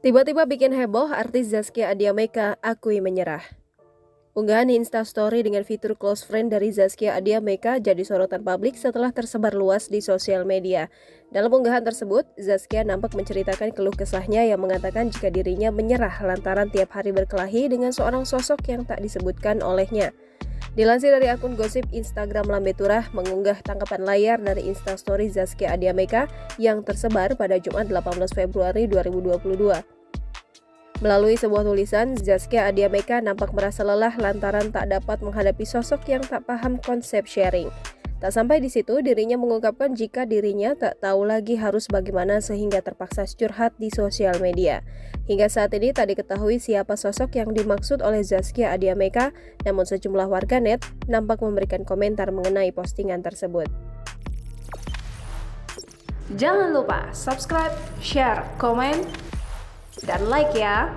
Tiba-tiba bikin heboh, artis Zaskia Adya-Meka akui menyerah. Unggahan Instastory dengan fitur close friend dari Zaskia Adya-Meka jadi sorotan publik setelah tersebar luas di sosial media. Dalam unggahan tersebut, Zaskia nampak menceritakan keluh kesahnya yang mengatakan jika dirinya menyerah lantaran tiap hari berkelahi dengan seorang sosok yang tak disebutkan olehnya. Dilansir dari akun gosip Instagram Lambe Turah mengunggah tangkapan layar dari Instastory Zaskia Adya-Meka yang tersebar pada Jumat 18 Februari 2022. Melalui sebuah tulisan, Zaskia Adya-Meka nampak merasa lelah lantaran tak dapat menghadapi sosok yang tak paham konsep sharing. Tak sampai di situ, dirinya mengungkapkan jika dirinya tak tahu lagi harus bagaimana sehingga terpaksa curhat di sosial media. Hingga saat ini tak diketahui siapa sosok yang dimaksud oleh Zaskia Adya-Meka, namun sejumlah warganet nampak memberikan komentar mengenai postingan tersebut. Jangan lupa subscribe, share, komen, dan like ya.